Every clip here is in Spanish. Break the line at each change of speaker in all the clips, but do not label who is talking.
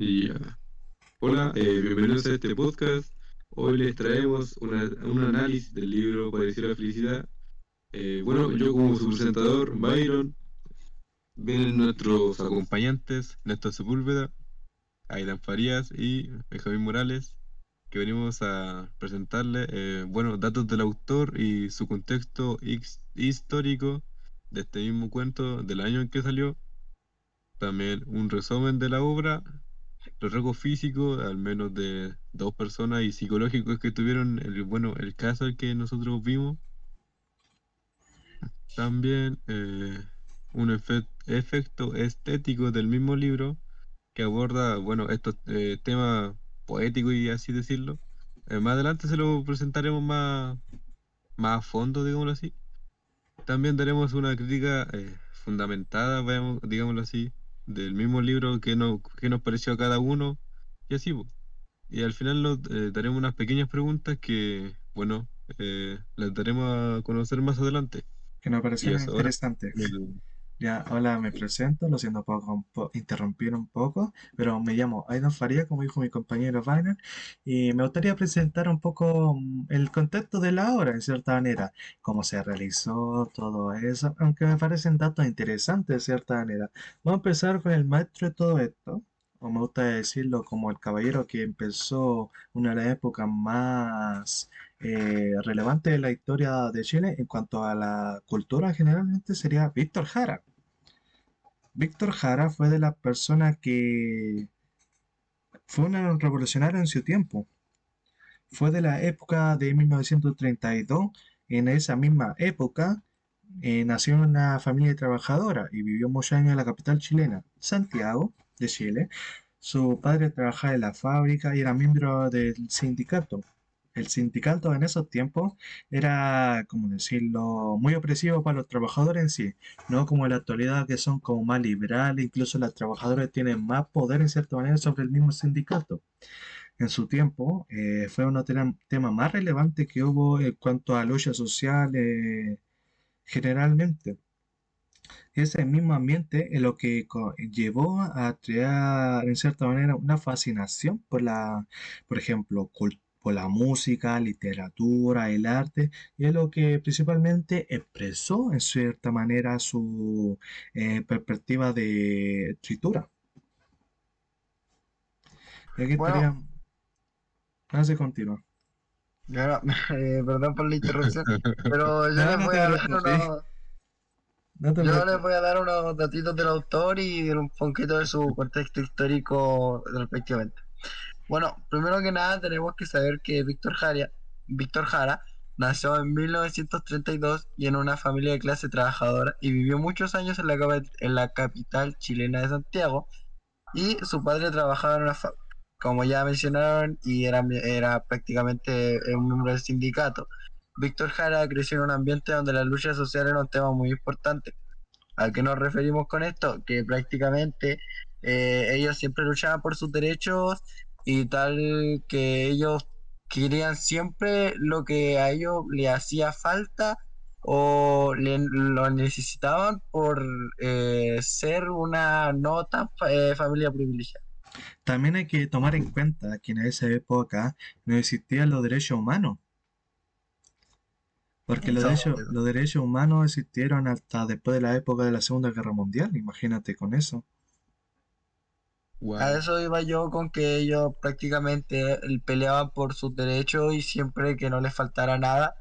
Y hola, bienvenidos a este podcast. Hoy les traemos un análisis del libro Padecer la felicidad. Bueno, yo como su presentador, Byron, vienen nuestros acompañantes, Néstor Sepúlveda, Aidan Farías y Benjamín Morales, que venimos a presentarle, bueno, datos del autor y su contexto histórico de este mismo cuento del año en que salió. También un resumen de la obra, los rasgos físicos, al menos de dos personas y psicológicos que tuvieron el caso al que nosotros vimos. También un efecto estético del mismo libro que aborda, bueno, estos temas poéticos y así decirlo. Más adelante se lo presentaremos más a fondo, digámoslo así. También daremos una crítica fundamentada, digámoslo así, del mismo libro que nos pareció a cada uno y así, po. Y al final nos daremos unas pequeñas preguntas que, bueno, las daremos a conocer más adelante.
Que nos
Y
parecieron
eso ahora,
interesantes.
el-
Ya, hola, me presento, lo siento interrumpir un poco, pero me llamo Aidan Faría, como dijo mi compañero Vainer, y me gustaría presentar un poco el contexto de la obra, en cierta manera, cómo se realizó todo eso, aunque me parecen datos interesantes, de cierta manera. Vamos a empezar con el maestro de todo esto, o me gusta decirlo como el caballero que empezó una de las épocas más relevante de la historia de Chile en cuanto a la cultura generalmente sería Víctor Jara. Víctor Jara fue de las personas que fue un revolucionario en su tiempo. Fue de la época de 1932. En esa misma época nació en una familia trabajadora y vivió muchos años en la capital chilena, Santiago de Chile. Su padre trabajaba en la fábrica y era miembro del sindicato. El sindicato en esos tiempos era, como decirlo, muy opresivo para los trabajadores en sí, no como en la actualidad que son como más liberales, incluso los trabajadores tienen más poder en cierta manera sobre el mismo sindicato. En su tiempo fue uno de los temas más relevantes que hubo en cuanto a lucha social generalmente. Ese mismo ambiente es lo que llevó a crear, en cierta manera, una fascinación por ejemplo, por la música, literatura, el arte, y es lo que principalmente expresó, en cierta manera, su perspectiva de escritura. Y aquí
Bueno,
estaría, hace continúa.
ya, perdón por la interrupción, pero
No, no te preocupes, no te
yo les
preocupes.
voy a dar unos datitos del autor y un poquito de su contexto histórico respectivamente. Bueno, primero que nada tenemos que saber que Víctor Jara nació en 1932 y en una familia de clase trabajadora y vivió muchos años en la capital chilena de Santiago, y su padre trabajaba en una fábrica, como ya mencionaron, y era prácticamente un miembro del sindicato. Víctor Jara creció en un ambiente donde la lucha social era un tema muy importante. ¿A qué nos referimos con esto? Que prácticamente ellos siempre luchaban por sus derechos, y tal que ellos querían siempre lo que a ellos le hacía falta o lo necesitaban por ser una no tan familia privilegiada.
También hay que tomar en cuenta que en esa época no existían los derechos humanos, porque
Eso,
los derechos humanos existieron hasta después de la época de la Segunda Guerra Mundial, imagínate con eso.
a
wow.
eso iba yo, con que ellos prácticamente peleaban por sus derechos y siempre que no les faltara nada,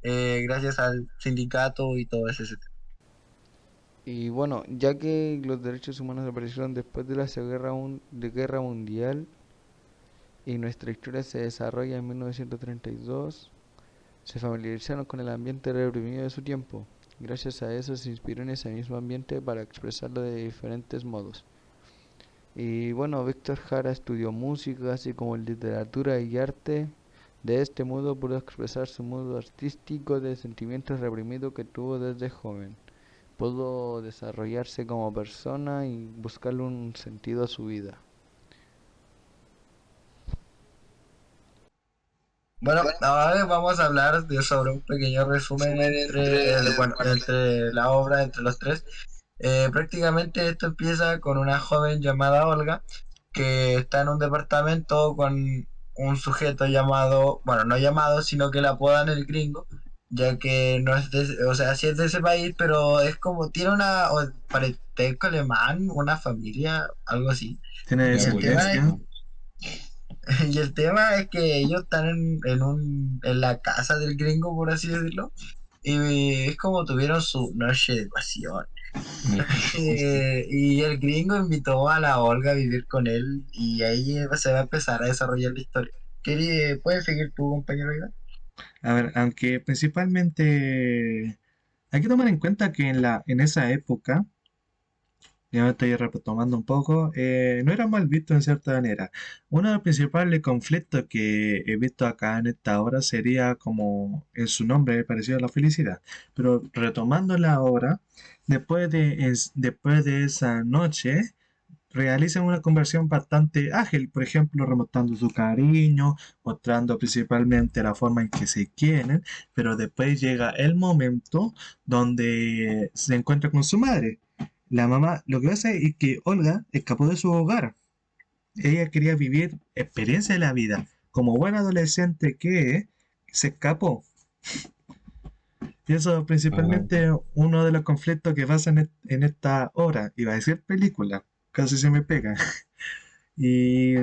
gracias al sindicato y todo ese tema.
Y bueno, ya que los derechos humanos aparecieron después de la Guerra Mundial y nuestra historia se desarrolla en 1932, se familiarizaron con el ambiente reprimido de su tiempo. Gracias a eso se inspiró en ese mismo ambiente para expresarlo de diferentes modos. Y bueno, Víctor Jara estudió música, así como literatura y arte. De este modo pudo expresar su modo artístico de sentimientos reprimidos que tuvo desde joven. Pudo desarrollarse como persona y buscarle un sentido a su vida.
Bueno, ahora vamos a hablar sobre un pequeño resumen entre la obra, entre los tres. Prácticamente esto empieza con una joven llamada Olga, que está en un departamento con un sujeto llamado, bueno, no llamado, sino que le apodan el gringo, ya que no es de, o sea, sí es de ese país, pero es como, tiene una parentesco alemán, una familia, algo así.
Tiene
Y
Ya,
el
pues le
tema es,
descendencia.
entiendo.
y el tema es que ellos están en la casa del gringo, por así decirlo, y es como tuvieron su noche de pasión. Y el gringo invitó a la Olga a vivir con él y ahí se va a empezar a desarrollar la historia. ¿Puedes seguir tu compañero Iván?
A ver, aunque principalmente hay que tomar en cuenta que en esa época, ya me estoy retomando un poco, no era mal visto en cierta manera. Uno de los principales conflictos que he visto acá en esta obra sería como en su nombre parecido a la felicidad. Pero retomando la obra, después de esa noche, realizan una conversión bastante ágil, por ejemplo, remostrando su cariño, mostrando principalmente la forma en que se quieren, pero después llega el momento donde se encuentra con su madre. La mamá, lo que pasa es que Olga escapó de su hogar. Ella quería vivir experiencia de la vida. Como buena adolescente que es, se escapó. Y eso
Ah,
principalmente uno de los conflictos que pasa en esta obra. Iba a decir película, casi se me pega. Y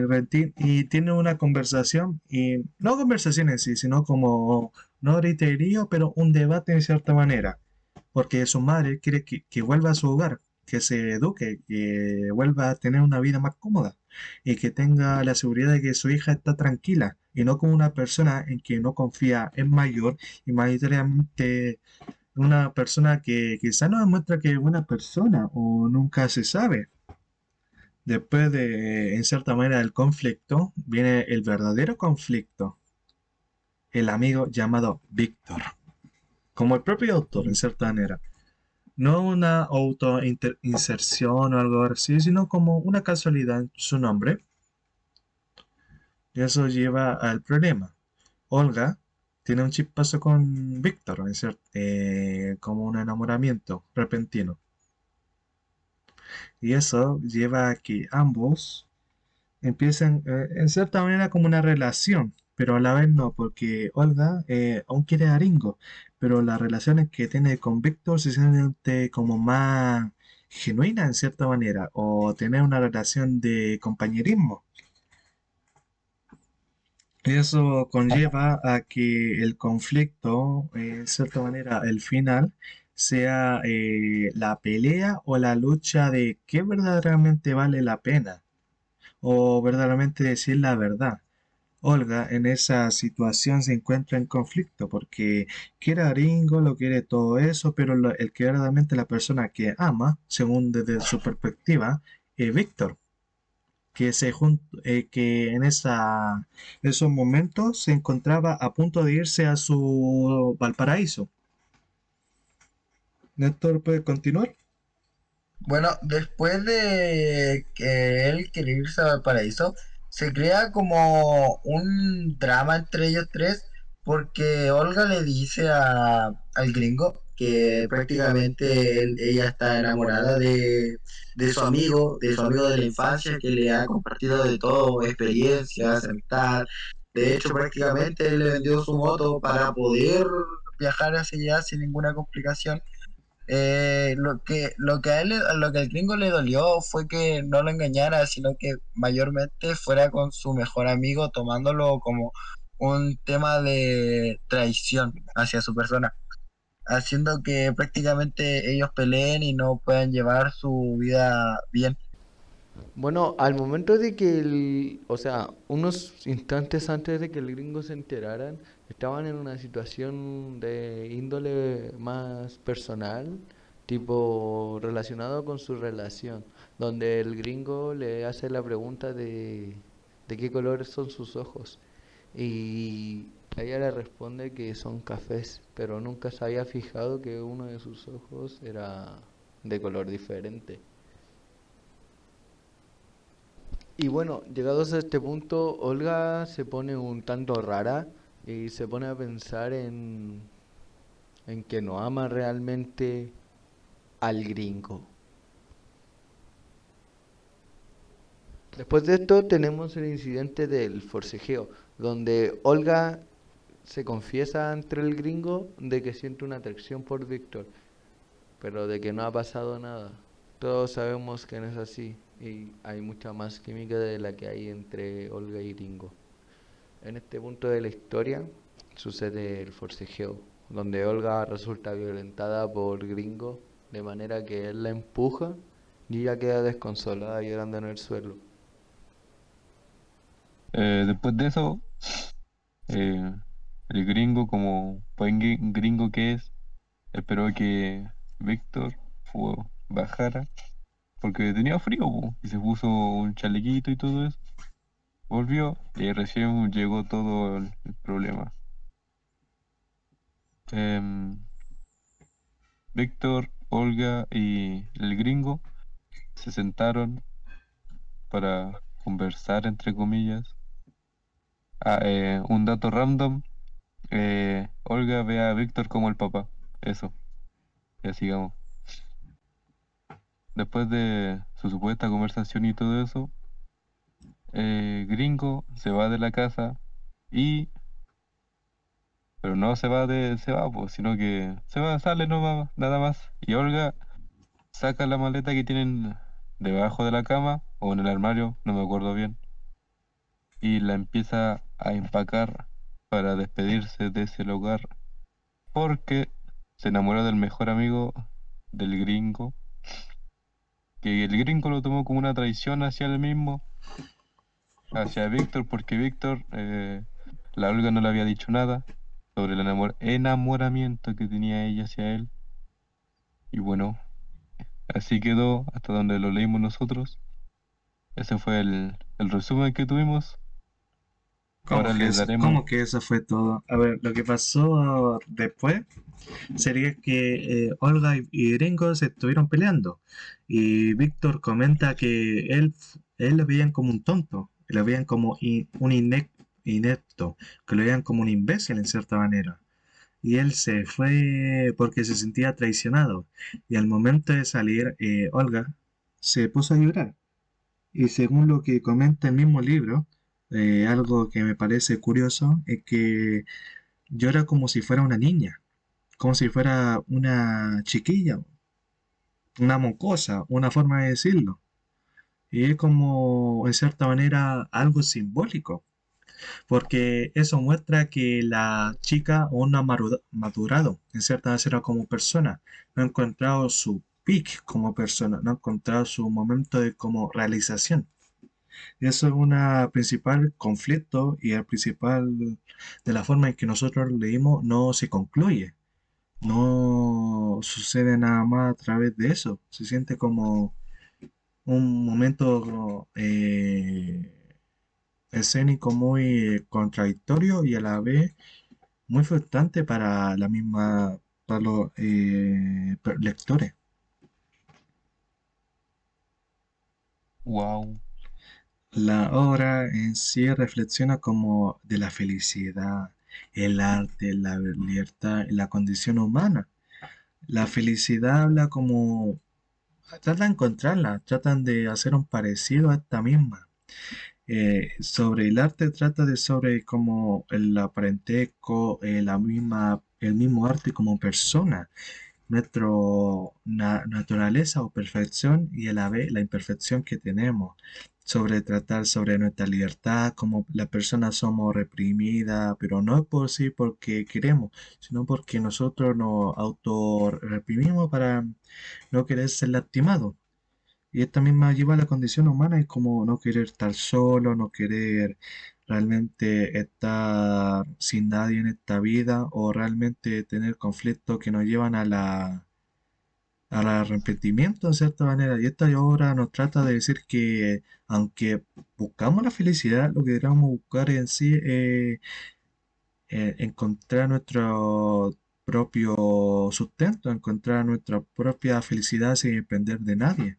tiene una conversación, y no conversación en sí, sino como, no griterío, pero un debate en cierta manera, porque su madre quiere que vuelva a su hogar, que se eduque, que vuelva a tener una vida más cómoda y que tenga la seguridad de que su hija está tranquila y no como una persona en que no confía en mayor y mayoritariamente una persona que quizá no demuestra que es buena persona o nunca se sabe. Después de, en cierta manera, del conflicto, viene el verdadero conflicto, el amigo llamado Víctor, como el propio autor, en cierta manera. No una auto-inserción o algo así, sino como una casualidad en su nombre, y eso lleva al problema. Olga tiene un chispazo con Víctor, como un enamoramiento repentino, y eso lleva a que ambos empiezan en cierta manera como una relación, pero a la vez no, porque Olga aún quiere a Ringo, pero las relaciones que tiene con Víctor se siente como más genuina en cierta manera, o tener una relación de compañerismo. Y eso conlleva a que el conflicto, en cierta manera, el final, sea la pelea o la lucha de qué verdaderamente vale la pena, o verdaderamente decir la verdad. Olga en esa situación se encuentra en conflicto porque quiere a Ringo, lo quiere todo eso, pero el que verdaderamente la persona que ama, según desde su perspectiva, es Víctor, que en esos momentos se encontraba a punto de irse a su Valparaíso. Néstor, ¿puede continuar?
Bueno, después de que él quiere irse al paraíso, se crea como un drama entre ellos tres, porque Olga le dice al gringo que prácticamente ella está enamorada de su amigo de la infancia, que le ha compartido de todo, experiencias, amistad. De hecho, prácticamente él le vendió su moto para poder viajar hacia allá sin ninguna complicación. Lo que lo que al gringo le dolió fue que no lo engañara, sino que mayormente fuera con su mejor amigo, tomándolo como un tema de traición hacia su persona, haciendo que prácticamente ellos peleen y no puedan llevar su vida bien.
Bueno, al momento de que o sea, unos instantes antes de que el gringo se enteraran, estaban en una situación de índole más personal, tipo relacionado con su relación, donde el gringo le hace la pregunta de qué color son sus ojos y ella le responde que son cafés, pero nunca se había fijado que uno de sus ojos era de color diferente. Y bueno, llegados a este punto, Olga se pone un tanto rara y se pone a pensar en que no ama realmente al gringo. Después de esto tenemos el incidente del forcejeo, donde Olga se confiesa ante el gringo de que siente una atracción por Víctor, pero de que no ha pasado nada. Todos sabemos que no es así y hay mucha más química de la que hay entre Olga y gringo. En este punto de la historia sucede el forcejeo, donde Olga resulta violentada por gringo de manera que él la empuja y ella queda desconsolada llorando en el suelo.
Después de eso, eh, el gringo, como buen gringo que es, esperó que Víctor bajara porque tenía frío, po, y se puso un chalequito y todo eso. Volvió y recién llegó todo el problema. Em, Víctor, Olga y el gringo se sentaron para conversar, entre comillas. Un dato random, Olga ve a Víctor como el papá. Eso, ya sigamos. Después de su supuesta conversación y todo eso, Gringo se va de la casa y, pero no se va, pues, sino que se va, sale, no va, nada más. Y Olga saca la maleta que tienen debajo de la cama o en el armario, no me acuerdo bien, y la empieza a empacar para despedirse de ese lugar porque se enamoró del mejor amigo del gringo, que el gringo lo tomó como una traición hacia él mismo, hacia Víctor, porque Víctor, la Olga no le había dicho nada sobre el enamoramiento que tenía ella hacia él. Y bueno, así quedó hasta donde lo leímos nosotros. Ese fue el resumen que tuvimos. Ahora les daremos...
¿Cómo que eso fue todo? A ver, lo que pasó después sería que Olga y Gringo se estuvieron peleando y Víctor comenta que él lo veían como un tonto, lo veían como inepto, que lo veían como un imbécil en cierta manera. Y él se fue porque se sentía traicionado. Y al momento de salir, Olga se puso a llorar. Y según lo que comenta el mismo libro, algo que me parece curioso es que llora como si fuera una niña, como si fuera una chiquilla, una mocosa, una forma de decirlo. Y es como, en cierta manera, algo simbólico, porque eso muestra que la chica aún no ha madurado, en cierta manera, como persona, no ha encontrado su peak como persona, no ha encontrado su momento de como realización. Y eso es una principal conflicto y el principal de la forma en que nosotros leímos no se concluye. No sucede nada más a través de eso. Se siente como un momento escénico muy contradictorio y a la vez muy frustrante para la misma, para los lectores.
Wow,
La obra en sí reflexiona como de la felicidad, el arte, la libertad y la condición humana. La felicidad habla como tratan de encontrarla, tratan de hacer un parecido a esta misma. Sobre el arte trata de sobre como el parentesco, el mismo arte como persona, nuestra naturaleza o perfección y a la vez la imperfección que tenemos. Sobre tratar sobre nuestra libertad, como las personas somos reprimidas, pero no es por sí porque queremos, sino porque nosotros nos autorreprimimos para no querer ser lastimados. Y esta misma lleva a la condición humana, es como no querer estar solo, no querer realmente estar sin nadie en esta vida o realmente tener conflictos que nos llevan al arrepentimiento en cierta manera. Y esta obra nos trata de decir que aunque buscamos la felicidad, lo que debemos buscar en sí es encontrar nuestro propio sustento, encontrar nuestra propia felicidad sin depender de nadie.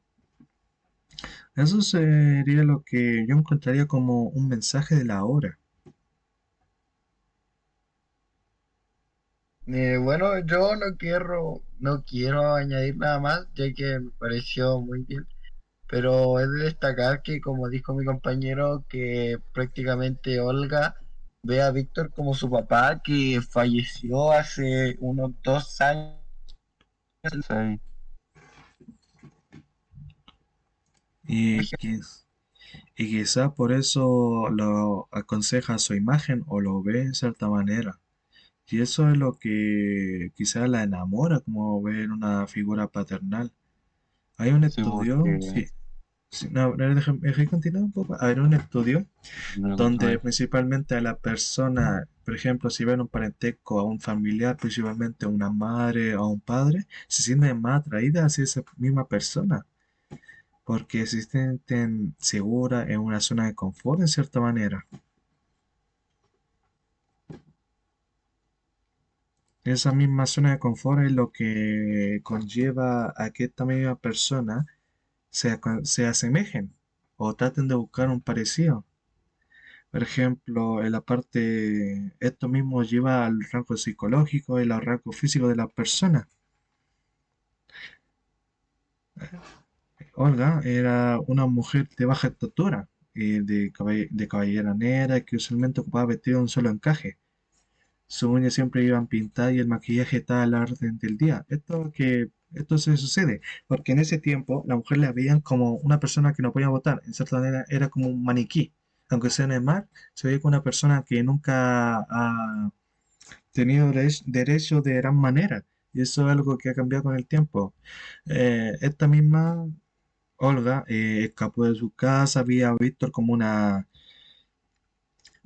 Eso sería lo que yo encontraría como un mensaje de la obra.
Bueno, yo no quiero añadir nada más, ya que me pareció muy bien. pero es de destacar que, como dijo mi compañero, que prácticamente Olga ve a Víctor como su papá, que falleció hace unos 2 años.
Sí.
Y, quiz- y quizá por eso lo aconseja a su imagen o lo ve en cierta manera. Y eso es lo que quizá la enamora, como ver una figura paternal. Hay un
Sí,
estudio,
porque
sí, sí, no, no, déjame continuar un poco. Hay un estudio
no
donde
continúe.
principalmente a la persona, por ejemplo, si ven un parentesco a un familiar, principalmente a una madre o a un padre, se sienten más atraídas hacia esa misma persona, porque se sienten seguras en una zona de confort en cierta manera. Esa misma zona de confort es lo que conlleva a que esta misma persona se asemejen o traten de buscar un parecido. Por ejemplo, en la parte, esto mismo lleva al rasgo psicológico y al rasgo físico de la persona. Olga era una mujer de baja estatura, de cabellera negra, que usualmente ocupaba vestido de un solo encaje. Sus uñas siempre iban pintadas y el maquillaje estaba a la orden del día. Esto se sucede porque en ese tiempo la mujer la veían como una persona que no podía votar. En cierta manera era como un maniquí. Aunque sea en el mar, se veía como una persona que nunca ha tenido derecho de gran manera. Y eso es algo que ha cambiado con el tiempo. Esta misma Olga escapó de su casa, había a Víctor como una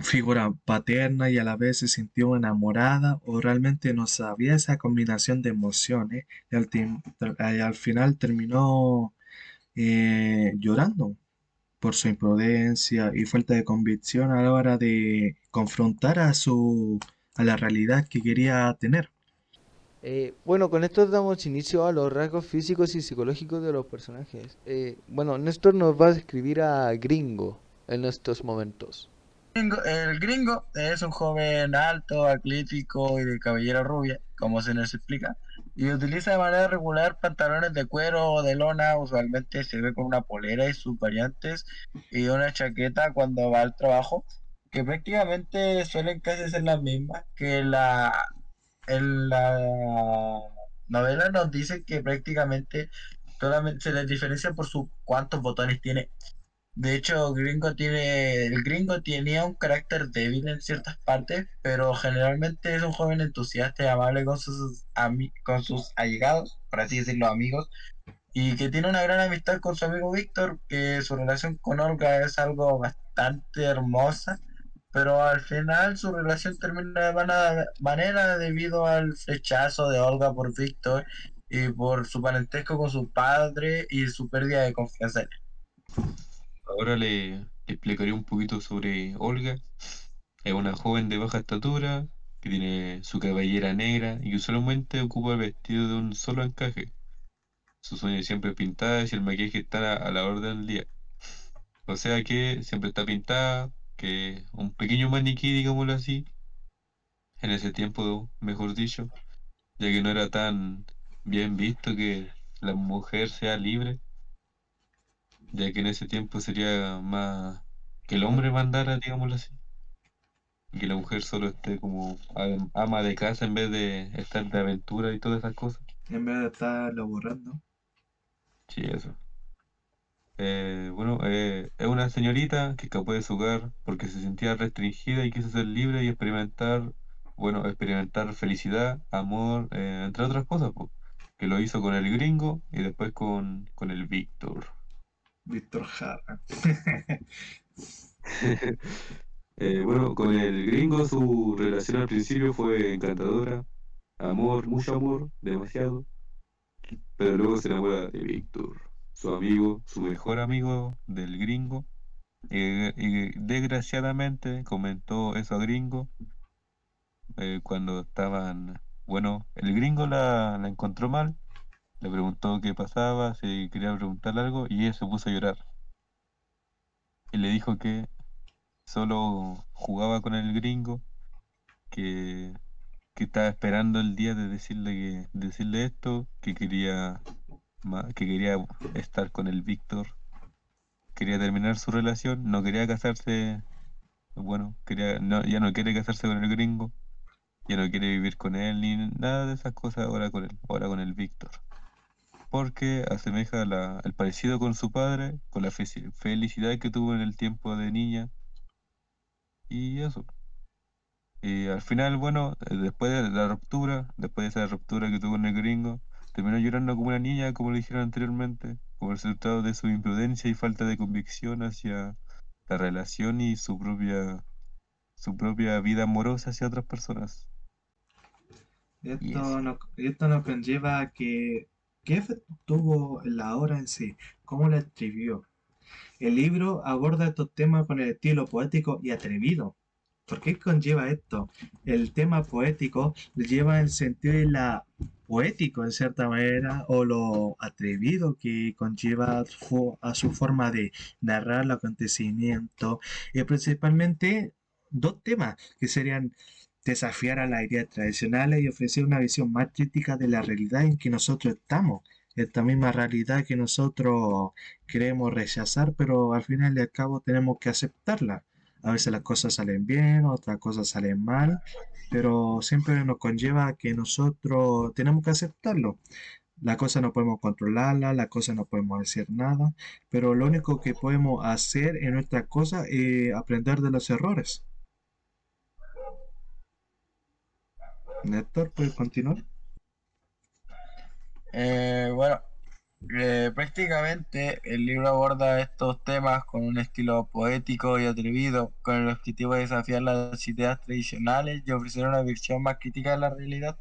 figura paterna y a la vez se sintió enamorada o realmente no sabía esa combinación de emociones y al final terminó llorando por su imprudencia y falta de convicción a la hora de confrontar a la realidad que quería tener.
Bueno, con esto damos inicio a los rasgos físicos y psicológicos de los personajes. Bueno, Néstor nos va a describir a Gringo en estos momentos.
El gringo es un joven alto, atlético y de cabellera rubia, como se nos explica, y utiliza de manera regular pantalones de cuero o de lona. Usualmente se ve con una polera y sus variantes y una chaqueta cuando va al trabajo, que prácticamente suelen casi ser las mismas que en la novela. Nos dice que prácticamente solamente se les diferencia por sus cuántos botones tiene. De hecho, el gringo tenía un carácter débil en ciertas partes, pero generalmente es un joven entusiasta y amable con sus allegados, por así decirlo, amigos, y que tiene una gran amistad con su amigo Víctor, que su relación con Olga es algo bastante hermosa, pero al final su relación termina de mala manera debido al rechazo de Olga por Víctor y por su parentesco con su padre y su pérdida de confianza en él.
Ahora le explicaré un poquito sobre Olga. Es una joven de baja estatura que tiene su cabellera negra y que usualmente ocupa el vestido de un solo encaje. Sus uñas siempre pintadas y el maquillaje está a la orden del día. O sea que siempre está pintada, que un pequeño maniquí, digámoslo así, en ese tiempo, mejor dicho, ya que no era tan bien visto que la mujer sea libre, ya que en ese tiempo sería más que el hombre mandara, digámoslo así, y que la mujer solo esté como ama de casa en vez de estar de aventura y todas esas cosas.
En vez de estar laborando.
Sí, eso. Bueno, es una señorita que escapó de su hogar porque se sentía restringida y quiso ser libre y experimentar, bueno, experimentar felicidad, amor, entre otras cosas, pues, que lo hizo con el gringo y después con el Víctor.
Víctor Jara.
Bueno, con el gringo su relación al principio fue encantadora, amor, mucho amor, demasiado, pero luego se enamora de Víctor, su amigo, su mejor amigo del gringo. Y desgraciadamente comentó eso a Gringo cuando estaban, bueno, el gringo la encontró mal, le preguntó qué pasaba, si quería preguntarle algo, y ella se puso a llorar. Y le dijo que solo jugaba con el gringo, que, que estaba esperando el día de decirle esto, que quería estar con el Víctor. quería terminar su relación, no quería casarse, bueno, ya no quiere casarse con el gringo, ya no quiere vivir con él ni nada de esas cosas ahora con el Víctor. Porque asemeja el parecido con su padre, con la felicidad que tuvo en el tiempo de niña, y eso. Y al final, bueno, después de la ruptura, después de esa ruptura que tuvo con el gringo, terminó llorando como una niña, como le dijeron anteriormente, como resultado de su imprudencia y falta de convicción hacia la relación y su propia vida amorosa hacia otras personas. Y eso.
Esto nos conlleva a qué efecto tuvo la obra en sí, cómo la escribió. El libro aborda estos temas con el estilo poético y atrevido. ¿Por qué conlleva esto? El tema poético lleva el sentido de la poético, en cierta manera, o lo atrevido que conlleva a su forma de narrar los acontecimientos, y principalmente dos temas que serían desafiar a las ideas tradicionales y ofrecer una visión más crítica de la realidad en que nosotros estamos, esta misma realidad que nosotros queremos rechazar, pero al final y al cabo tenemos que aceptarla. A veces las cosas salen bien, otras cosas salen mal, pero siempre nos conlleva a que nosotros tenemos que aceptarlo. La cosa no podemos controlarla, la cosa no podemos decir nada, pero lo único que podemos hacer en nuestras cosas es aprender de los errores. Néstor, ¿puedes continuar?
Bueno, prácticamente el libro aborda estos temas con un estilo poético y atrevido, con el objetivo de desafiar las ideas tradicionales y ofrecer una visión más crítica de la realidad.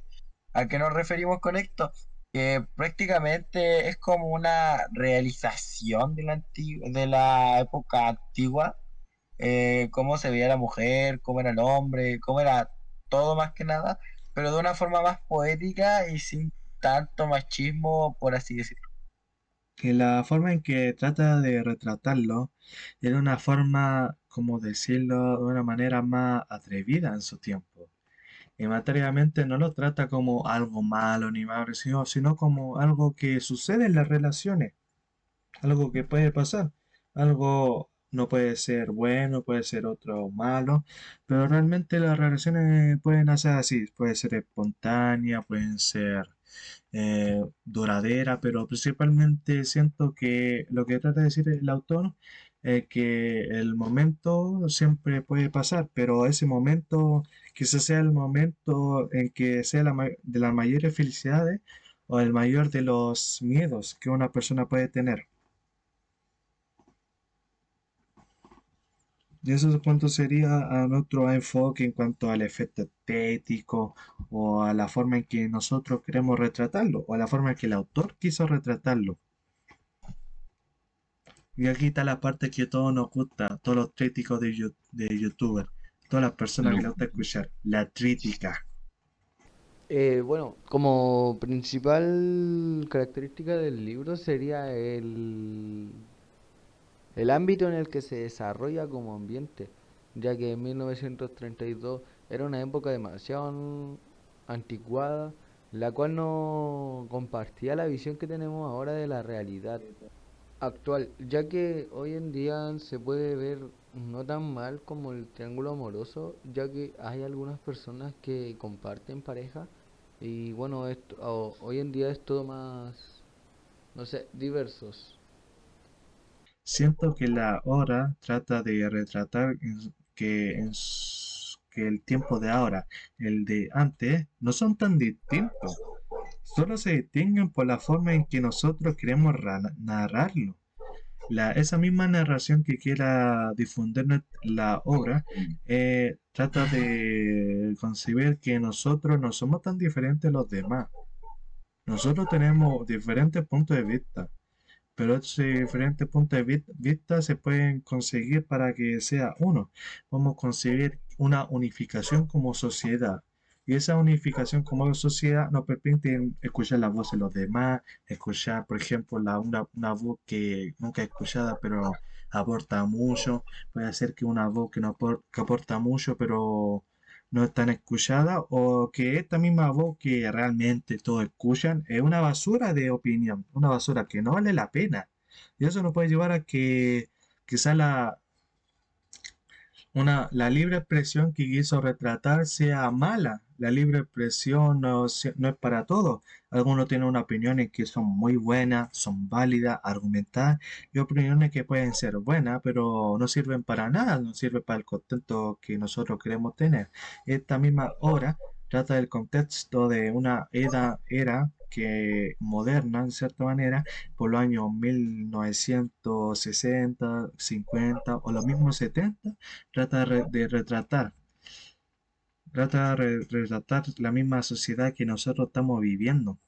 ¿A qué nos referimos con esto? Que prácticamente es como una realización de la época antigua, cómo se veía la mujer, cómo era el hombre, cómo era todo más que nada, pero de una forma más poética y sin tanto machismo, por así decirlo.
Que la forma en que trata de retratarlo era una forma, como decirlo, de una manera más atrevida en su tiempo. Y materialmente no lo trata como algo malo ni malo, sino como algo que sucede en las relaciones, algo que puede pasar. Algo no puede ser bueno, puede ser otro malo, pero realmente las relaciones pueden ser así, puede ser espontánea, pueden ser duradera, pero principalmente siento que lo que trata de decir el autor es que el momento siempre puede pasar, pero ese momento quizás sea el momento en que sea de las mayores felicidades o el mayor de los miedos que una persona puede tener. Y eso punto sería a nuestro enfoque en cuanto al efecto estético o a la forma en que nosotros queremos retratarlo o a la forma en que el autor quiso retratarlo. Y aquí está la parte que a todos nos gusta, todos los críticos de YouTuber, todas las personas que
No,
les gusta escuchar, la crítica.
Bueno, como principal característica del libro sería el ámbito en el que se desarrolla como ambiente, ya que en 1932 era una época demasiado anticuada, la cual no compartía la visión que tenemos ahora de la realidad actual, ya que hoy en día se puede ver no tan mal como el triángulo amoroso, ya que hay algunas personas que comparten pareja y bueno, hoy en día es todo más, no sé, diversos.
Siento que la obra trata de retratar que el tiempo de ahora, el de antes, no son tan distintos. Solo se distinguen por la forma en que nosotros queremos narrarlo. Esa misma narración que quiera difundir la obra trata de concebir que nosotros no somos tan diferentes a los demás. Nosotros tenemos diferentes puntos de vista, pero esos diferentes puntos de vista se pueden conseguir para que sea uno. Vamos a conseguir una unificación como sociedad. Y esa unificación como sociedad nos permite escuchar la voz de los demás, escuchar, por ejemplo, una voz que nunca es escuchada, pero aporta mucho. Puede ser que una voz que aporta mucho, pero no es tan escuchada, o que esta misma voz que realmente todos escuchan es una basura de opinión, una basura que no vale la pena. Y eso nos puede llevar a que quizá la libre expresión que quiso retratar sea mala. La libre expresión no es para todos. Algunos tienen unas opiniones que son muy buenas, son válidas, argumentadas, y opiniones que pueden ser buenas, pero no sirven para nada, no sirven para el contexto que nosotros queremos tener. Esta misma obra trata del contexto de una era que moderna, en cierta manera, por los años 1960, 50 o los mismos 70, trata de retratar la misma sociedad que nosotros estamos viviendo.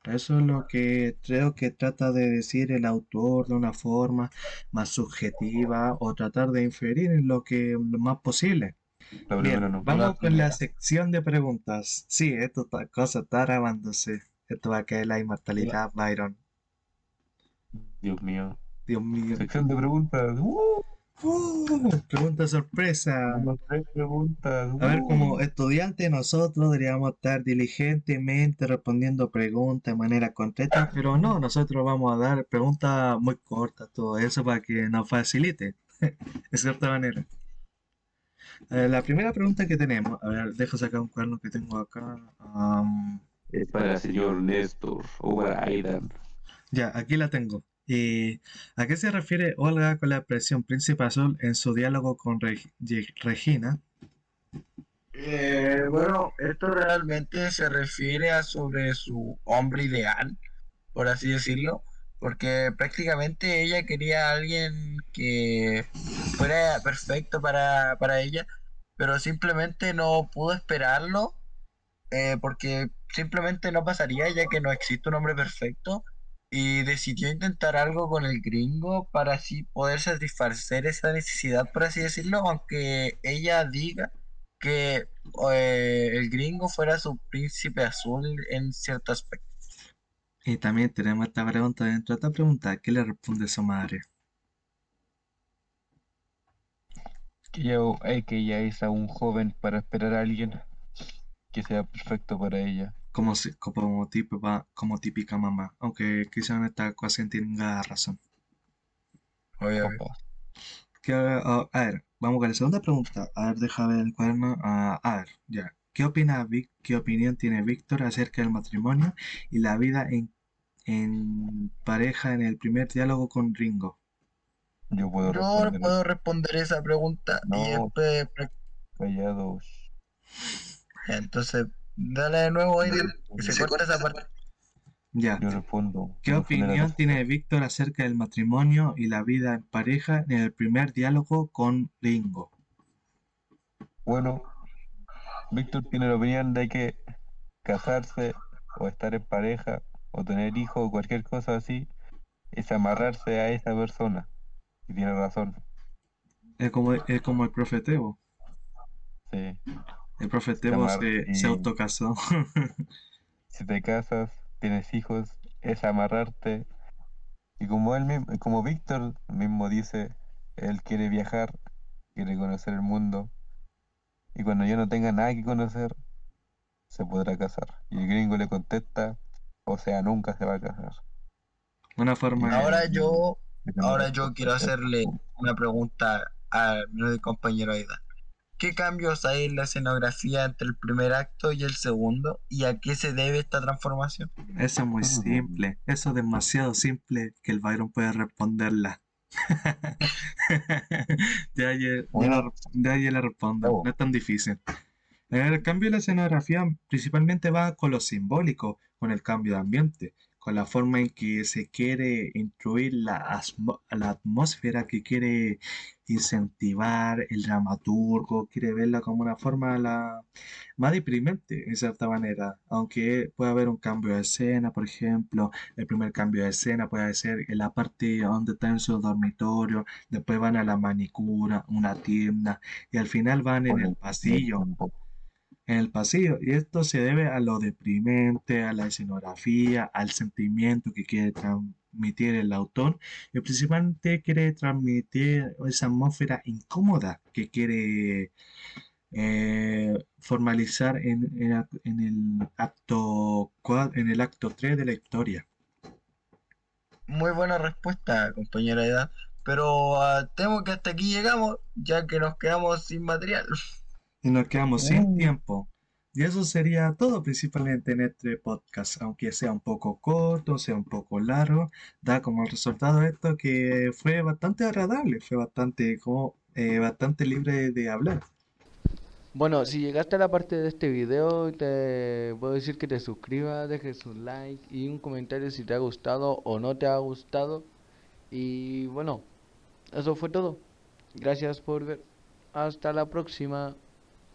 Eso es lo que creo que trata de decir el autor de una forma más subjetiva o tratar de inferir en lo más posible.
La
Bien,
primera no.
La
vamos con la
primera.
sección de preguntas. Sí, cosa está grabándose. Esto va a caer la
La-
inmortalidad, Byron.
Dios mío.
Dios mío.
Sección de preguntas.
Pregunta sorpresa.
Tenemos 3 preguntas.
A ver, como estudiante nosotros deberíamos estar diligentemente respondiendo preguntas de manera concreta, pero no, nosotros vamos a dar preguntas muy cortas, todo eso para que nos facilite, de cierta manera. A ver, la primera pregunta que tenemos, a ver, dejo sacar un cuaderno que tengo acá.
Es para el señor Néstor o para Aidan.
Ya, aquí la tengo. ¿A qué se refiere Olga con la expresión Príncipe Azul en su diálogo con Regina?
Bueno, esto realmente se refiere a sobre su hombre ideal, por así decirlo, porque prácticamente ella quería a alguien que fuera perfecto para ella, pero simplemente no pudo esperarlo, porque simplemente no pasaría ya que no existe un hombre perfecto, y decidió intentar algo con el gringo para así poder satisfacer esa necesidad, por así decirlo, aunque ella diga que el gringo fuera su príncipe azul en cierto aspecto.
Y también tenemos esta pregunta dentro de esta pregunta, ¿qué le responde su madre?
Que ella es aún joven para esperar a alguien que sea perfecto para ella.
Como típica mamá, aunque quizá en esta ocasión tenga razón.
Obviamente.
Papá.
A ver, vamos con la segunda pregunta. A ver, deja ver el cuaderno. A ver, ya. ¿Qué opinión tiene Víctor acerca del matrimonio y la vida en pareja en el primer diálogo con Ringo?
Yo puedo
Yo no
responder.
puedo responder esa pregunta y
No,
después,
callados.
entonces, dale de nuevo, Aiden, y se corta esa parte.
Ya.
Yo respondo.
¿Qué
Como suena la
opinión
cosa.
tiene Víctor acerca del matrimonio y la vida en pareja en el primer diálogo con Ringo?
Bueno, Víctor tiene la opinión de que casarse o estar en pareja o tener hijos o cualquier cosa así es amarrarse a esa persona. Y tiene razón.
Es como el profe Tebo.
Sí.
El profe
Te
Tebo
amar-
se
y
autocasó.
si te casas, tienes hijos, es amarrarte. Y como él mismo, como Víctor mismo dice, él quiere viajar, quiere conocer el mundo. Y cuando yo no tenga nada que conocer, se podrá casar. Y el gringo le contesta, o sea, nunca se va a casar.
Una
Y
forma
esa
Ahora
es
yo,
esa es mi
ahora yo
respuesta.
quiero hacerle una pregunta a mi compañero Aidan. ¿Qué cambios hay en la escenografía entre el primer acto y el segundo? ¿Y a qué se debe esta transformación?
Eso es muy simple. Eso es demasiado simple que el Byron puede responderla.
Bueno,
De ahí le respondo.
bravo.
No es tan difícil. El cambio de la escenografía principalmente va con lo simbólico, con el cambio de ambiente, con la forma en que se quiere instruir la atmósfera que quiere incentivar el dramaturgo, quiere verla como una forma más deprimente, en cierta manera. Aunque puede haber un cambio de escena, por ejemplo, el primer cambio de escena puede ser en la parte donde están en su dormitorio, después van a la manicura, una tienda, y al final van en
Con
el
el primer
pasillo
tiempo.
y esto se debe a lo deprimente, a la escenografía, al sentimiento que quiere transmitir el autor y principalmente quiere transmitir esa atmósfera incómoda que quiere formalizar en el acto 3 de la historia.
Muy buena respuesta, compañera Aidan. Pero temo que hasta aquí llegamos, ya que nos quedamos sin material.
Y nos quedamos sin
Mm.
tiempo. Y eso sería todo principalmente en este podcast, aunque sea un poco corto, sea un poco largo, da como resultado esto que fue bastante agradable, fue bastante, bastante libre de hablar.
Bueno, si llegaste a la parte de este video, te puedo decir que te suscribas, dejes un like y un comentario si te ha gustado o no te ha gustado. Y bueno, eso fue todo. Gracias por ver. Hasta la próxima.